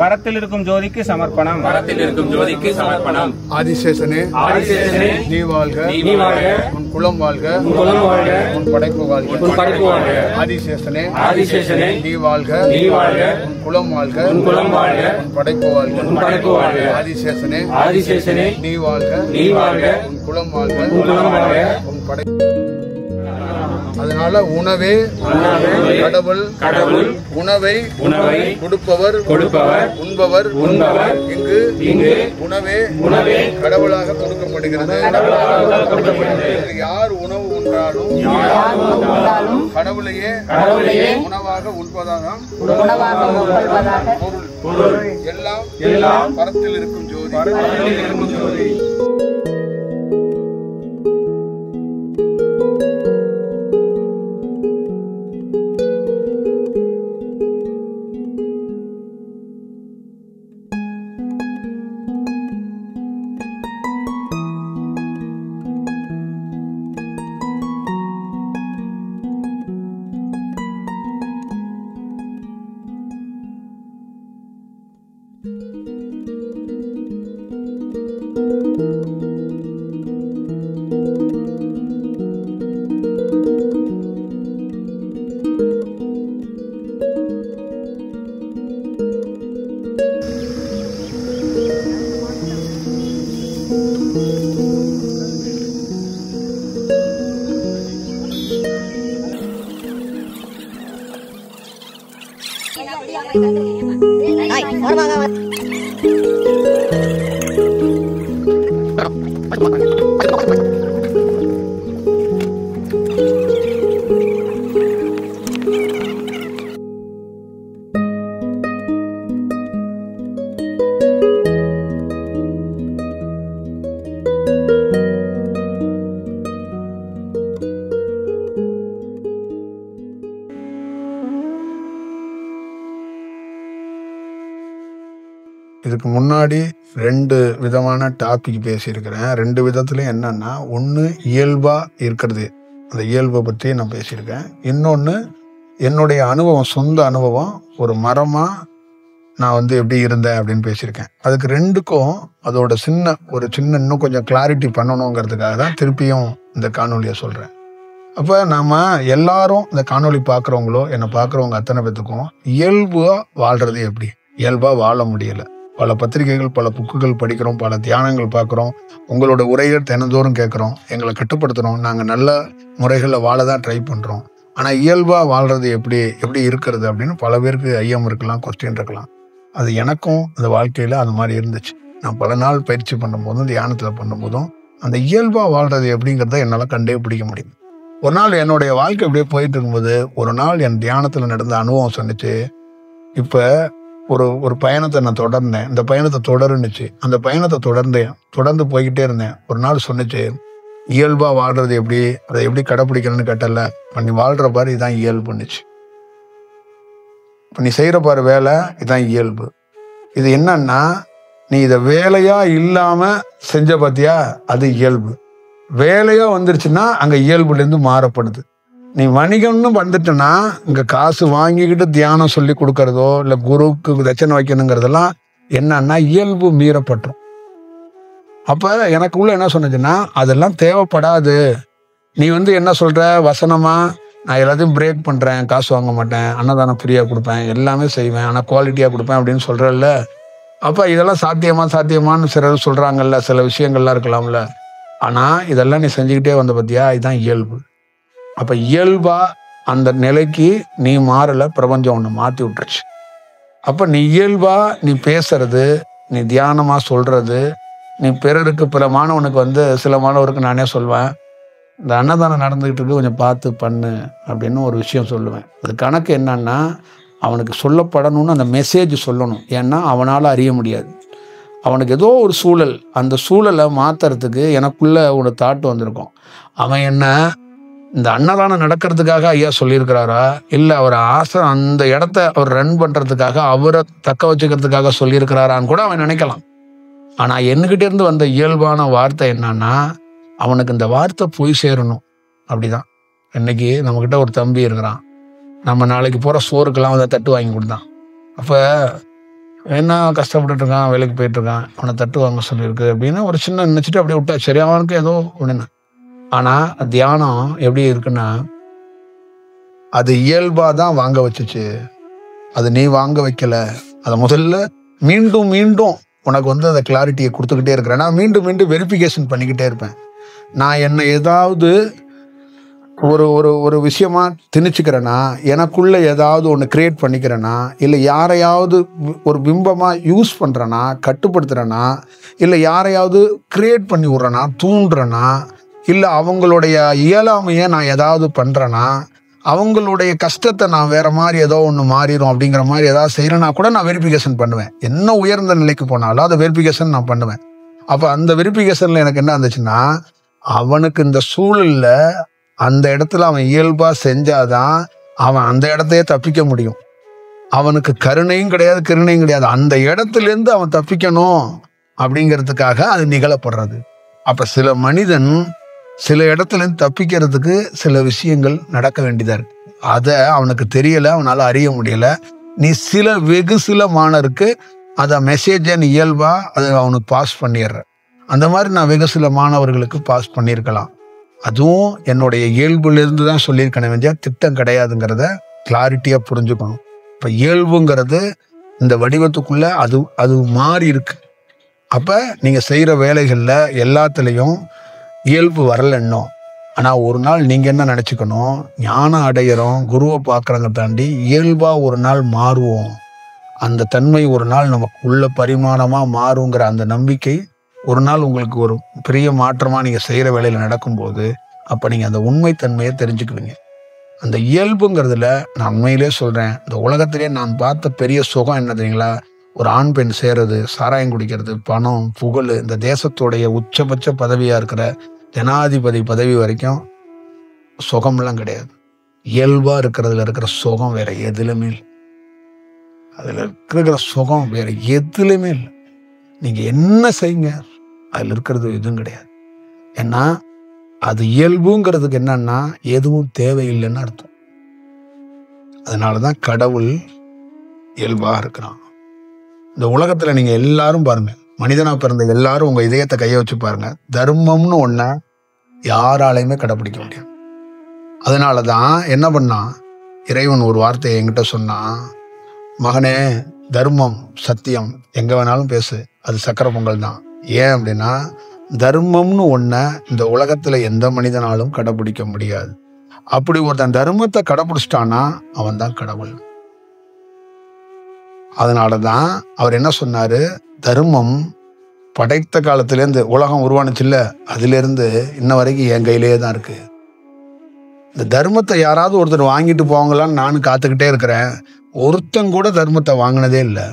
பரத்தில் இருக்கும் ஜோதிக்கு சமர்ப்பணம். பரத்தில் இருக்கும் ஜோதிக்கு சமர்ப்பணம். ஆதிசேஷனே ஆதிசேஷனே நீ வாழ்க, நீ வாழ்க. உன் குலம் வாழ்க, உன் குலம் வாழ்க. உன் படைப்பு வாழ்க, உன் படைப்பு வாழ்க. ஆதிசேஷனே ஆதிசேஷனே நீ வாழ்க, நீ வாழ்க. உன் குலம் வாழ்க, உன் குலம் வாழ்க. உன் படைப்பு வாழ்க, உன் படைப்பு வாழ்க. ஆதிசேஷனே ஆதிசேஷனே நீ வாழ்க, நீ வாழ்க. உன் குலம் வாழ்க, உன் குலம் வாழ்க. உன் படைப்பு. அதனால உணவே கடவுள், கடவுள் உணவை உணவை கொடுப்பவர், கொடுப்பவர், உண்பவர், உண்பவர். இங்கு இங்கு உணவே உணவே கடவுளாக கொடுக்கப்படுகிறது. கொடுக்கப்படுகிறது. யார் உணவு உண்டாலும் யார் உணவு உண்டாலும் கடவுளையே கடவுளையே உணவாக உண்பதாக உணவாக உட்கொள்வதாக பொருள். பொருள். எல்லாம் எல்லாம் பரத்தில் இருக்கும் ஜோதி. பரத்தில் இருக்கும் ஜோதி. இதுக்கு முன்னாடி 2 விதமான டாபிக் பேசியிருக்கிறேன். 2 விதத்துலையும் என்னன்னா, ஒன்று இயல்பா இருக்கிறது, அந்த இயல்பை பற்றி நான் பேசியிருக்கேன். இன்னொன்று என்னுடைய அனுபவம், சொந்த அனுபவம், ஒரு மரமாக நான் எப்படி இருந்தேன் அப்படின்னு பேசியிருக்கேன். அதுக்கு 2க்கும் அதோட ஒரு சின்ன இன்னும் கொஞ்சம் கிளாரிட்டி பண்ணணுங்கிறதுக்காக தான் திருப்பியும் இந்த காணொலியை சொல்கிறேன். அப்போ நாம் எல்லாரும் இந்த காணொலி பார்க்குறவங்களோ என்னை பார்க்குறவங்க அத்தனை பேத்துக்கும் இயல்பாக வாழ்கிறது எப்படி, இயல்பாக வாழ முடியலை. பல பத்திரிகைகள், பல புக்குகள் படிக்கிறோம், பல தியானங்கள் பார்க்குறோம், உங்களோட உரைகள் தினந்தோறும் கேட்குறோம், எங்களை கட்டுப்படுத்துகிறோம், நாங்கள் நல்ல முறைகளில் வாழ தான் ட்ரை பண்ணுறோம். ஆனால் இயல்பாக வாழ்கிறது எப்படி இருக்கிறது அப்படின்னு பல பேருக்கு ஐயம் இருக்கலாம், கொஸ்டின் இருக்கலாம். அது எனக்கும் அந்த வாழ்க்கையில் அது மாதிரி இருந்துச்சு. நான் பல நாள் பயிற்சி பண்ணும்போதும் தியானத்தில் பண்ணும்போதும் அந்த இயல்பாக வாழ்கிறது எப்படிங்கிறத என்னால் கண்டே பிடிக்க முடியும். ஒரு நாள் என்னுடைய வாழ்க்கை அப்படியே போயிட்டு இருக்கும்போது ஒரு நாள் என் தியானத்தில் நடந்த அனுபவம் சொன்னிச்சு. இப்போ ஒரு பயணத்தை நான் தொடர்ந்தேன், இந்த பயணத்தை தொடருன்னுச்சு. அந்த பயணத்தை தொடர்ந்து போய்கிட்டே இருந்தேன். ஒரு நாள் சொன்னிச்சு, இயல்பாக வாழ்கிறது எப்படி, அதை எப்படி கடைப்பிடிக்கணும்னு கேட்டல, இப்போ நீ வாழ்கிற பாரு இதுதான் இயல்புன்னுச்சு. இப்போ நீ செய்கிற பாரு வேலை இதுதான் இயல்பு. இது என்னன்னா, நீ இதை வேலையாக இல்லாமல் செஞ்ச பார்த்தியா, அது இயல்பு. வேலையாக வந்துருச்சுன்னா அங்கே இயல்புலேருந்து மாறப்படுது. நீ வணிகம்னு வந்துட்டுன்னா இங்கே காசு வாங்கிக்கிட்டு தியானம் சொல்லி கொடுக்கறதோ இல்லை குருவுக்கு தட்சணை வைக்கணுங்கிறதெல்லாம் என்னன்னா இயல்பு மீறப்பட்டுரும். அப்போ எனக்குள்ள என்ன சொன்னுச்சுன்னா, அதெல்லாம் தேவைப்படாது. நீ என்ன சொல்கிற வசனமாக, நான் எல்லாத்தையும் பிரேக் பண்ணுறேன், காசு வாங்க மாட்டேன், அன்னதானம் ஃப்ரீயாக கொடுப்பேன், எல்லாமே செய்வேன், ஆனால் குவாலிட்டியாக கொடுப்பேன் அப்படின்னு சொல்கிறல்ல. அப்போ இதெல்லாம் சாத்தியமானு சிலர் சொல்கிறாங்கல்ல, சில விஷயங்கள்லாம் இருக்கலாம்ல. ஆனால் இதெல்லாம் நீ செஞ்சுக்கிட்டே வந்த பார்த்தியா, இதுதான் இயல்பு. அப்போ இயல்பா அந்த நிலைக்கு நீ மாறல, பிரபஞ்சம் ஒன்று மாற்றி விட்டுருச்சு. அப்போ நீ இயல்பா நீ பேசுறது, நீ தியானமாக சொல்றது, நீ பிறருக்கு பிற மாணவனுக்கு சில மாணவருக்கு நானே சொல்வேன், இந்த அன்னதானம் நடந்துகிட்டு இருக்கு, கொஞ்சம் பார்த்து பண்ணு அப்படின்னு ஒரு விஷயம் சொல்லுவேன். அது கணக்கு என்னன்னா, அவனுக்கு சொல்லப்படணும்னு அந்த மெசேஜ் சொல்லணும். ஏன்னா அவனால் அறிய முடியாது. அவனுக்கு ஏதோ ஒரு சூழல், அந்த சூழலை மாற்றுறதுக்கு எனக்குள்ள ஒரு தாட் வந்திருக்கும். அவன் என்ன இந்த அன்னதானம் நடக்கிறதுக்காக ஐயா சொல்லியிருக்கிறாரா, இல்லை அவர் அந்த இடத்த அவர் ரன் பண்ணுறதுக்காக, அவரை தக்க வச்சுக்கிறதுக்காக சொல்லியிருக்கிறாரான்னு கூட அவன் நினைக்கலாம். ஆனால் என்கிட்ட இருந்து வந்த இயல்பான வார்த்தை என்னன்னா, அவனுக்கு இந்த வார்த்தை போய் சேரணும். அப்படிதான். இன்னைக்கு நம்மக்கிட்ட ஒரு தம்பி இருக்கிறான், நம்ம நாளைக்கு போகிற சோறுக்கெல்லாம் தட்டு வாங்கி கொடுத்தான். அப்போ என்ன கஷ்டப்பட்டுட்டு இருக்கான், வேலைக்கு போயிட்டு இருக்கான், அவனை தட்டு வாங்க சொல்லியிருக்கு அப்படின்னு ஒரு சின்ன நினச்சிட்டு அப்படியே விட்டா சரி, அவனுக்கு ஏதோ ஒன்று. ஆனால் தியானம் எப்படி இருக்குன்னா, அது இயல்பாக தான் வாங்க வச்சுச்சு, அது நீ வாங்க வைக்கல. அதை முதல்ல மீண்டும் மீண்டும் உனக்கு அதை கிளாரிட்டியை கொடுத்துக்கிட்டே இருக்கிறேன். நான் மீண்டும் மீண்டும் வெரிஃபிகேஷன் பண்ணிக்கிட்டே இருப்பேன். நான் என்னை ஏதாவது ஒரு ஒரு ஒரு விஷயமா திணிச்சுக்கிறேன்னா, எனக்குள்ள ஏதாவது ஒன்று கிரியேட் பண்ணிக்கிறேன்னா, இல்லை யாரையாவது ஒரு பிம்பமாக யூஸ் பண்ணுறேன்னா, கட்டுப்படுத்துகிறேன்னா, இல்லை யாரையாவது கிரியேட் பண்ணி விட்றேன்னா, தூண்டுறேன்னா, இல்லை அவங்களுடைய இயலாமையை நான் ஏதாவது பண்ணுறேன்னா, அவங்களுடைய கஷ்டத்தை நான் வேறு மாதிரி ஏதோ ஒன்று மாறிடும் அப்படிங்கிற மாதிரி ஏதாவது செய்கிறேன்னா கூட நான் வெரிஃபிகேஷன் பண்ணுவேன். என்ன உயர்ந்த நிலைக்கு போனாலும் அதை வெரிஃபிகேஷன் நான் பண்ணுவேன். அப்போ அந்த வெரிஃபிகேஷனில் எனக்கு என்ன இருந்துச்சுன்னா, அவனுக்கு இந்த சூழலில் அந்த இடத்துல அவன் இயல்பாக செஞ்சாதான் அவன் அந்த இடத்தையே தப்பிக்க முடியும். அவனுக்கு கருணையும் கிடையாது, கிருணையும் கிடையாது. அந்த இடத்துலேருந்து அவன் தப்பிக்கணும் அப்படிங்கிறதுக்காக அது நிகழப்படுறது. அப்போ சில மனிதன் சில இடத்துலேருந்து தப்பிக்கிறதுக்கு சில விஷயங்கள் நடக்க வேண்டியதாக இருக்கு. அதை அவனுக்கு தெரியலை, அவனால் அறிய முடியலை. நீ வெகு சில மாணவருக்கு அதை மெசேஜை நீ இயல்பாக அதை அவனுக்கு பாஸ் பண்ணிடுற. அந்த மாதிரி நான் வெகு சில மாணவர்களுக்கு பாஸ் பண்ணியிருக்கலாம். அதுவும் என்னுடைய இயல்புலேருந்து தான் சொல்லியிருக்கணும், வேண்டிய திட்டம் கிடையாதுங்கிறத கிளாரிட்டியாக புரிஞ்சுக்கணும். இப்போ இயல்புங்கிறது இந்த வடிவத்துக்குள்ளே அது மாறி இருக்கு. அப்போ நீங்கள் செய்கிற வேலைகளில் எல்லாத்துலேயும் இயல்பு வரலன்னும். ஆனால் ஒரு நாள் நீங்கள் என்ன நினச்சிக்கணும், ஞானம் அடையிறோம், குருவை பார்க்குறங்க தாண்டி இயல்பாக ஒரு நாள் மாறுவோம், அந்த தன்மை ஒரு நாள் நமக்கு உள்ள பரிமாணமாக மாறுங்கிற அந்த நம்பிக்கை ஒரு நாள் உங்களுக்கு ஒரு பெரிய மாற்றமாக நீங்கள் செய்கிற வேலையில் நடக்கும்போது அப்போ நீங்கள் அந்த உண்மைத்தன்மையை தெரிஞ்சுக்குவீங்க. அந்த இயல்புங்கிறதுல நான் உண்மையிலே சொல்கிறேன், இந்த உலகத்திலே நான் பார்த்த பெரிய சுகம் என்ன தெரியுங்களா? ஒரு ஆண் பெண் சேருறது, சாராயம் குடிக்கிறது, பணம், புகழ், இந்த தேசத்துடைய உச்சபட்ச பதவியாக இருக்கிற ஜனாதிபதி பதவி வரைக்கும் சுகம்லாம் கிடையாது. இயல்பாக இருக்கிறதுல இருக்கிற சுகம் வேற எதுலையுமே இல்லை. அதில் இருக்கிற சுகம் வேற எதுலையுமே இல்லை. நீங்கள் என்ன செய்யுங்க, அதில் இருக்கிறது எதுவும் கிடையாது. ஏன்னா அது இயல்புங்கிறதுக்கு என்னன்னா எதுவும் தேவையில்லைன்னு அர்த்தம். அதனால தான் கடவுள் இயல்பாக இருக்கிறான். இந்த உலகத்தில் நீங்கள் எல்லாரும் பாருங்க, மனிதனாக பிறந்த எல்லாரும் உங்கள் இதயத்தை கையை வச்சு பாருங்க, தர்மம்னு ஒன்றை யாராலையுமே கடைப்பிடிக்க முடியாது. அதனால தான் என்ன பண்ணான், இறைவன் ஒரு வார்த்தையை என்கிட்ட சொன்னான், மகனே தர்மம் சத்தியம் எங்கே வேணாலும் பேசு, அது சக்கரை பொங்கல் தான். ஏன் அப்படின்னா தர்மம்னு ஒன்றை இந்த உலகத்தில் எந்த மனிதனாலும் கடைப்பிடிக்க முடியாது. அப்படி ஒருத்தன் தர்மத்தை கடைப்பிடிச்சிட்டான்னா அவன் தான் கடவுள். அதனால தான் அவர் என்ன சொன்னார், தர்மம் படைத்த காலத்திலேருந்து உலகம் உருவானுச்சுல்ல, அதிலிருந்து இன்ன வரைக்கும் என் கையிலேயே தான் இருக்கு. இந்த தர்மத்தை யாராவது ஒருத்தர் வாங்கிட்டு போவாங்களான்னு நானும் காத்துக்கிட்டே இருக்கிறேன். ஒருத்தன் கூட தர்மத்தை வாங்கினதே இல்லை.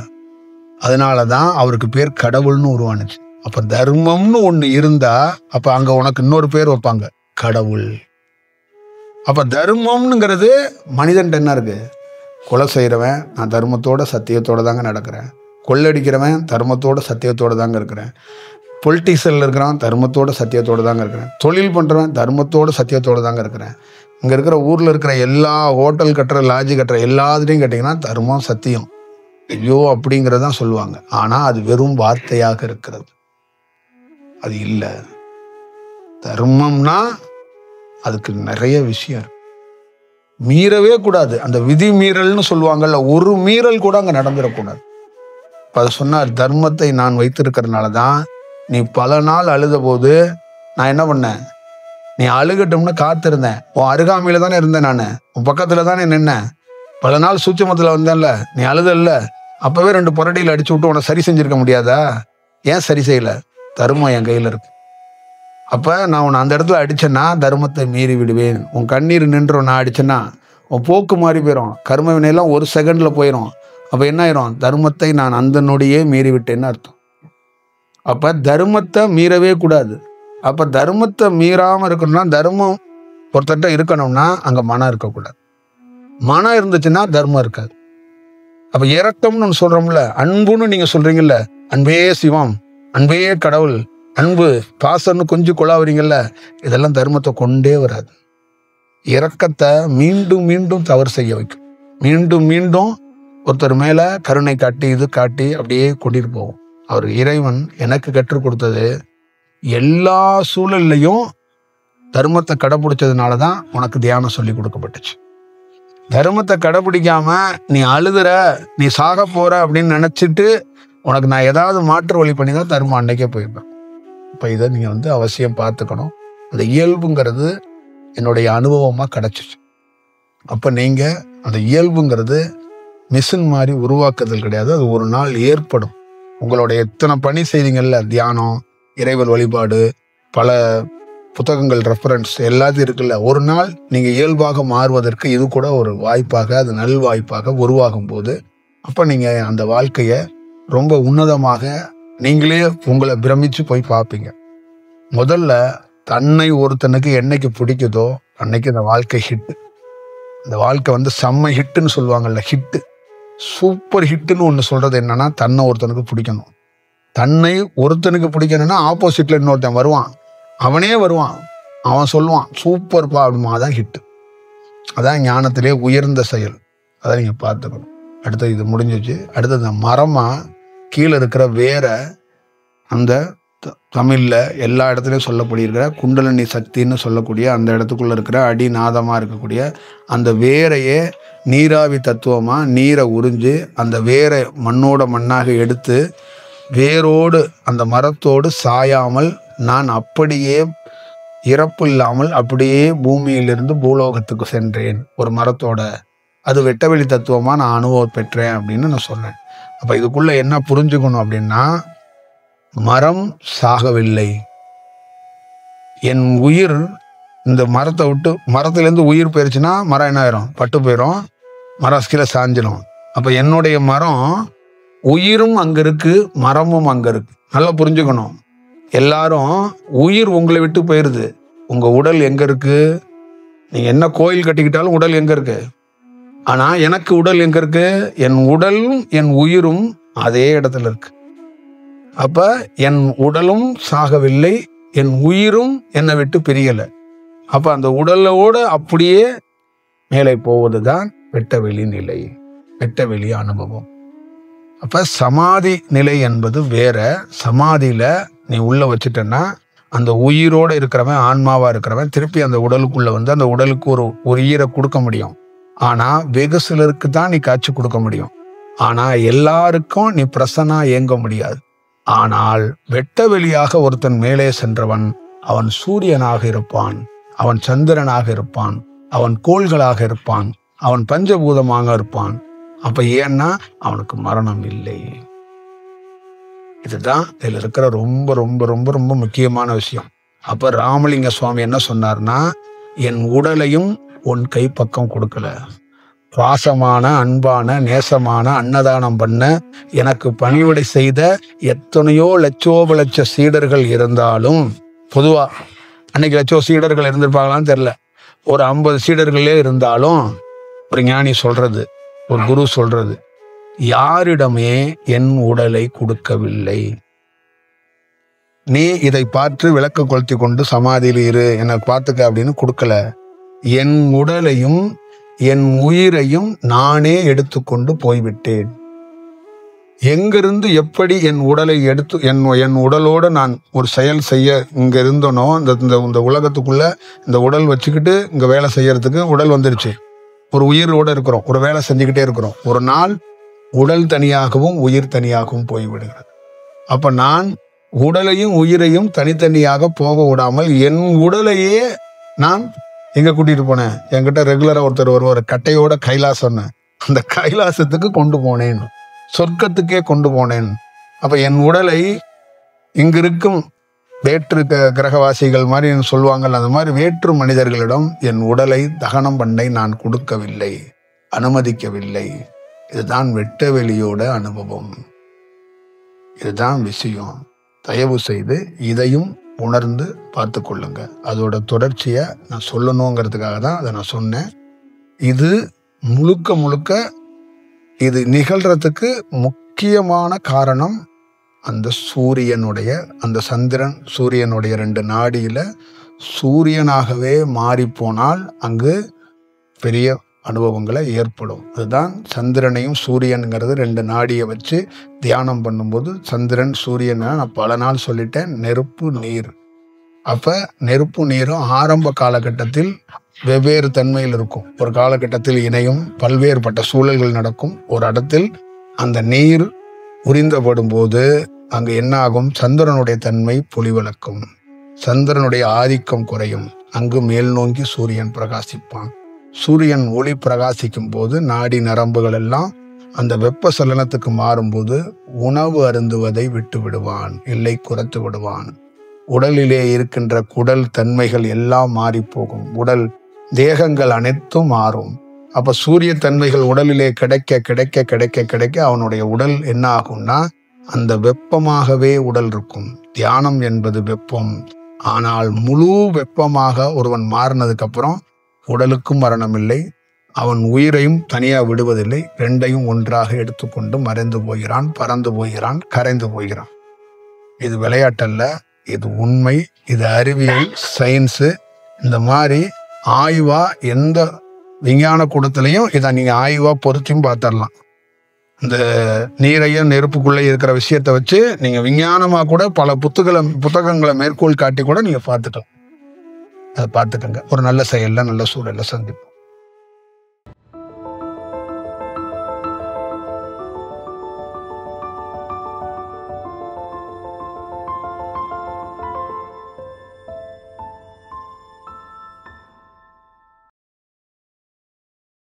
அதனால தான் அவருக்கு பேர் கடவுள்னு உருவானுச்சு. அப்போ தர்மம்னு ஒன்று இருந்தா அப்போ அங்கே உனக்கு இன்னொரு பேர் வைப்பாங்க, கடவுள். அப்போ தர்மம்னுங்கிறது மனிதன்ட்ட என்ன இருக்கு, கொலை செய்கிறவன் நான் தர்மத்தோட சத்தியத்தோடு தாங்க நடக்கிறேன், கொள்ளடிக்கிறவன் தர்மத்தோட சத்தியத்தோடு தாங்க இருக்கிறேன், பொலிட்டிக்ஸில் இருக்கிறவன் தர்மத்தோட சத்தியத்தோடு தாங்க இருக்கிறேன், தொழில் பண்ணுறவன் தர்மத்தோட சத்தியத்தோடு தாங்க இருக்கிறேன். இங்கே இருக்கிற ஊரில் இருக்கிற எல்லா ஹோட்டல் கட்டுற, லாட்ஜி கட்டுற எல்லாத்துலேயும் கேட்டிங்கன்னா தர்மம் சத்தியம் ஐயோ அப்படிங்கிறதான் சொல்லுவாங்க. ஆனால் அது வெறும் வார்த்தையாக இருக்கிறது, அது இல்லை. தர்மம்னா அதுக்கு நிறைய விஷயம் மீறவே கூடாது. அந்த விதி மீறல்னு சொல்லுவாங்கல்ல, ஒரு மீறல் கூட அங்கே நடந்துடக்கூடாது. இப்போ அதை சொன்னார், தர்மத்தை நான் வைத்திருக்கிறதுனால தான் நீ பல நாள் அழுத போது நான் என்ன பண்ணேன், நீ அழுகட்டும்னு காத்திருந்தேன். உன் அருகாமையில தானே இருந்தேன், நான் உன் பக்கத்துல தானே நின்னேன். பல நாள் சூட்சமத்தில் வந்தேன்ல, நீ அழுதல்ல, அப்பவே 2 புரடியில் அடிச்சு விட்டு உன்னை சரி செஞ்சிருக்க முடியாதா? ஏன் சரி செய்யல? தர்மம் என் கையில் இருக்கு. அப்போ நான் உன்னை அந்த இடத்துல அடித்தேன்னா தர்மத்தை மீறி விடுவேன். உன் கண்ணீர் நின்றோம் நான் அடித்தேன்னா உன் போக்கு மாறி போயிடும். கர்ம வினையெல்லாம் ஒரு செகண்டில் போயிடும். அப்போ என்ன ஆயிரும்? தர்மத்தை நான் அந்த நொடியே மீறி விட்டேன்னு அர்த்தம். அப்போ தர்மத்தை மீறவே கூடாது. அப்போ தர்மத்தை மீறாமல் இருக்கணும்னா, தர்மம் ஒருத்தட்ட இருக்கணும்னா அங்கே மனம் இருக்கக்கூடாது. மனம் இருந்துச்சுன்னா தர்மம் இருக்காது. அப்போ இரக்கம்னு ஒன்று சொல்கிறோம்ல, அன்புன்னு நீங்கள் சொல்கிறீங்கல்ல, அன்பே சிவம், அன்பே கடவுள், அன்பு பாசம்னு கொஞ்சம் கொலாவறீங்கல்ல, இதெல்லாம் தர்மத்தை கொண்டே வராது. இரக்கத்தை மீண்டும் மீண்டும் தவறு செய்ய வைக்கும். மீண்டும் மீண்டும் ஒருத்தர் மேலே கருணை காட்டி இது காட்டி அப்படியே கொண்டிட்டு போகும். அவர் இறைவன் எனக்கு கற்றுக் கொடுத்தது, எல்லா சூழல்லையும் தர்மத்தை கடைபிடிச்சதுனால தான் உனக்கு தியானம் சொல்லி கொடுக்கப்பட்டுச்சு. தர்மத்தை கடைபிடிக்காம நீ அழுதுற, நீ சாக போற அப்படின்னு நினைச்சிட்டு உனக்கு நான் ஏதாவது மாற்று வழி பண்ணி தான் தர்மம் அன்னைக்கே போயிருப்பேன். இப்போ இதை நீங்கள் அவசியம் பார்த்துக்கணும். அந்த இயல்புங்கிறது என்னுடைய அனுபவமாக கிடச்சிச்சு. அப்போ நீங்கள் அந்த இயல்புங்கிறது மிஷின் மாதிரி உருவாக்குதல் கிடையாது. அது ஒரு நாள் ஏற்படும். உங்களுடைய எத்தனை பணி செய்தீங்கல்ல, தியானம், இறைவன் வழிபாடு, பல புத்தகங்கள், ரெஃபரன்ஸ் எல்லாத்தையும் இருக்குல்ல, ஒரு நாள் நீங்கள் இயல்பாக மாறுவதற்கு இது கூட ஒரு வாய்ப்பாக, அது நல்வாய்ப்பாக உருவாகும் போது அப்போ நீங்கள் அந்த வாழ்க்கையை ரொம்ப உன்னதமாக நீங்களே உங்களை பிரமிச்சு போய் பார்ப்பீங்க. முதல்ல தன்னை ஒருத்தனுக்கு என்னைக்கு பிடிக்குதோ அன்னைக்கு இந்த வாழ்க்கை ஹிட்டு. இந்த வாழ்க்கை செம்ம ஹிட்டுன்னு சொல்லுவாங்கல்ல, ஹிட்டு, சூப்பர் ஹிட்டுன்னு ஒன்று சொல்கிறது என்னன்னா, தன்னை ஒருத்தனுக்கு பிடிக்கணும். தன்னை ஒருத்தனுக்கு பிடிக்கணும்னா ஆப்போசிட்டில் இன்னொருத்தன் வருவான், அவனே வருவான், அவன் சொல்லுவான் சூப்பர்ப்பா அப்படிமா, அதான் ஹிட்டு. அதான் ஞானத்திலே உயர்ந்த செயல். அதை நீங்கள் பார்த்துக்கணும். அடுத்தது இது முடிஞ்சிச்சு. அடுத்தது இந்த மரமாக கீழே இருக்கிற வேற அந்த தமிழில் எல்லா இடத்துலையும் சொல்லப்படுகிற குண்டலினி சக்தின்னு சொல்லக்கூடிய அந்த இடத்துக்குள்ளே இருக்கிற அடிநாதமாக இருக்கக்கூடிய அந்த வேரையே நீராவி தத்துவமாக நீரை உறிஞ்சு அந்த வேரை மண்ணோட மண்ணாக எடுத்து வேரோடு அந்த மரத்தோடு சாயாமல் நான் அப்படியே இறப்பு இல்லாமல் அப்படியே பூமியிலிருந்து பூலோகத்துக்கு சென்றேன் ஒரு மரத்தோட. அது வெட்டவெளி தத்துவமாக நான் அனுபவம் பெற்றேன் அப்படின்னு நான் சொன்னேன். அப்போ இதுக்குள்ளே என்ன புரிஞ்சுக்கணும் அப்படின்னா, மரம் சாகவில்லை. என் உயிர் இந்த மரத்தை விட்டு, மரத்துலேருந்து உயிர் போயிடுச்சுன்னா மரம் என்ன ஆயிரும்? பட்டு போயிடும், மரம் கீழே சாஞ்சிடும். அப்போ என்னுடைய மரம் உயிரும் அங்கே இருக்கு, மரமும் அங்கே இருக்கு. நல்லா புரிஞ்சுக்கணும். எல்லாரும் உயிர் உங்களை விட்டு போயிடுது, உங்கள் உடல் எங்கே இருக்கு? நீங்கள் என்ன கோயில் கட்டிக்கிட்டாலும் உடல் எங்கே இருக்கு? ஆனால் எனக்கு உடல் எங்கே இருக்கு? என் உடலும் என் உயிரும் அதே இடத்துல இருக்கு. அப்போ என் உடலும் சாகவில்லை, என் உயிரும் என்னை விட்டு பிரியலை. அப்போ அந்த உடலோடு அப்படியே மேலே போவது தான் வெட்டவெளி நிலை, வெட்டவெளி அனுபவம். அப்போ சமாதி நிலை என்பது வேற. சமாதியில் நீ உள்ளே வச்சுட்டேன்னா அந்த உயிரோடு இருக்கிறவன், ஆன்மாவாக இருக்கிறவன் திருப்பி அந்த உடலுக்குள்ளே அந்த உடலுக்கு ஒரு உயிரை கொடுக்க முடியும். ஆனால் வெகு சிலருக்கு தான் நீ காட்சி கொடுக்க முடியும். ஆனால் எல்லாருக்கும் நீ பிரசன்னா இயங்க முடியாது. ஆனால் வெட்டவெளியாக ஒருத்தன் மேலே சென்றவன் அவன் சூரியனாக இருப்பான், அவன் சந்திரனாக இருப்பான், அவன் கோள்களாக இருப்பான், அவன் பஞ்சபூதமாக இருப்பான். அப்ப ஏன்னா அவனுக்கு மரணம் இல்லை. இதுதான் இதில் இருக்கிற ரொம்ப ரொம்ப ரொம்ப ரொம்ப முக்கியமான விஷயம். அப்ப ராமலிங்க சுவாமி என்ன சொன்னார்னா, என் உடலையும் உன் கைப்பக்கம் கொடுக்கல, பாசமான அன்பான நேசமான அன்னதானம் பண்ண எனக்கு பணிவிடை செய்த எத்தனையோ லட்சோப லட்ச சீடர்கள் இருந்தாலும், பொதுவா அன்னைக்கு லட்சம் சீடர்கள் இருந்திருப்பாங்களான்னு தெரியல, ஒரு 50 சீடர்களே இருந்தாலும் ஒரு ஞானி சொல்றது, ஒரு குரு சொல்றது, யாரிடமே என் உடலை கொடுக்கவில்லை. நீ இதை பார்த்து விளக்க கொளுத்தி கொண்டு சமாதியில் இரு, என்னை பார்த்துக்க அப்படின்னு கொடுக்கல. என் உடலையும் என் உயிரையும் நானே எடுத்துக்கொண்டு போய்விட்டேன். எங்கிருந்து எப்படி என் உடலை எடுத்து என் உடலோடு நான் ஒரு செயல் செய்ய இங்க இருந்தனோ, இந்த உலகத்துக்குள்ள இந்த உடல் வச்சுக்கிட்டு இங்க வேலை செய்யறதுக்கு உடல் வந்துருச்சு. ஒரு உயிரோடு இருக்கிறோம், ஒரு வேலை செஞ்சுக்கிட்டே இருக்கிறோம். ஒரு நாள் உடல் தனியாகவும் உயிர் தனியாகவும் போய்விடுகிறது. அப்ப நான் உடலையும் உயிரையும் தனித்தனியாக போக விடாமல் என் உடலையே நான் எங்க கூட்டிட்டு போனேன்? என்கிட்ட ரெகுலரா ஒருத்தர் வருவார், கட்டையோட கைலாசம், அந்த கைலாசத்துக்கு கொண்டு போனேன், சொர்க்கத்துக்கே கொண்டு போனேன். அப்ப என் உடலை இங்கு இருக்கும் வேற்று கிரகவாசிகள் மாதிரி சொல்லுவாங்கல்ல, அந்த மாதிரி வேற்று மனிதர்களிடம் என் உடலை தகனம் பண்ணை நான் கொடுக்கவில்லை, அனுமதிக்கவில்லை. இதுதான் வெட்ட வெளியோட அனுபவம். இதுதான் விஷயம். தயவு செய்து இதையும் உணர்ந்து பார்த்து கொள்ளுங்க. அதோட தொடர்ச்சியை நான் சொல்லணுங்கிறதுக்காக தான் அதை நான் சொன்னேன். இது முழுக்க முழுக்க இது நிகழ்றதுக்கு முக்கியமான காரணம் அந்த சூரியனுடைய, அந்த சந்திரன் சூரியனுடைய 2 நாடியில சூரியனாகவே மாறி போனால் அங்கு பெரிய அனுபவங்களை ஏற்படும். அதுதான் சந்திரனையும் சூரியனுங்கிறது 2 நாடியை வச்சு தியானம் பண்ணும்போது சந்திரன் சூரியன் நான் பல நாள் சொல்லிட்டேன், நெருப்பு நீர். அப்ப நெருப்பு நீரும் ஆரம்ப காலகட்டத்தில் வெவ்வேறு தன்மையில் இருக்கும். ஒரு காலகட்டத்தில் இணையும், பல்வேறுபட்ட சூழல்கள் நடக்கும். ஒரு இடத்தில் அந்த நீர் உறிந்தப்படும் போது அங்கு என்ன ஆகும்? சந்திரனுடைய தன்மை பொலிவிழக்கும், சந்திரனுடைய ஆதிக்கம் குறையும். அங்கு மேல் நோக்கி சூரியன் பிரகாசிப்பான். சூரியன் ஒளி பிரகாசிக்கும் போது நாடி நரம்புகள் எல்லாம் அந்த வெப்ப சலனத்துக்கு மாறும்போது உணவு அருந்துவதை விட்டு விடுவான், இல்லை குறைத்து விடுவான். உடலிலே இருக்கின்ற குடல் தன்மைகள் எல்லாம் மாறி போகும். உடல் தேகங்கள் அனைத்தும் மாறும். அப்ப சூரிய தன்மைகள் உடலிலே கிடைக்க கிடைக்க கிடைக்க கிடைக்க அவனுடைய உடல் என்ன ஆகும்னா அந்த வெப்பமாகவே உடல் இருக்கும். தியானம் என்பது வெப்பம். ஆனால் முழு வெப்பமாக ஒருவன் மாறினதுக்கு அப்புறம் உடலுக்கும் மரணம் இல்லை, அவன் உயிரையும் தனியா விடுவதில்லை. 2ஐயும் ஒன்றாக எடுத்துக்கொண்டு மறைந்து போகிறான், பறந்து போகிறான், கரைந்து போகிறான். இது விளையாட்டல்ல, இது உண்மை, இது அறிவியல், சயின்ஸு. இந்த மாதிரி ஆய்வா எந்த விஞ்ஞான கூடத்திலையும் இதை நீங்க ஆய்வா பொருத்தியும் பார்த்துடலாம். இந்த நீரையும் நெருப்புக்குள்ளே இருக்கிற விஷயத்தை வச்சு நீங்க விஞ்ஞானமா கூட பல புத்தகங்களை மேற்கோள் காட்டி கூட நீங்க பார்த்துக்கலாம். அதை பார்த்துக்கங்க. ஒரு நல்ல செயல்ல நல்ல சூழல்ல சந்திப்போம்.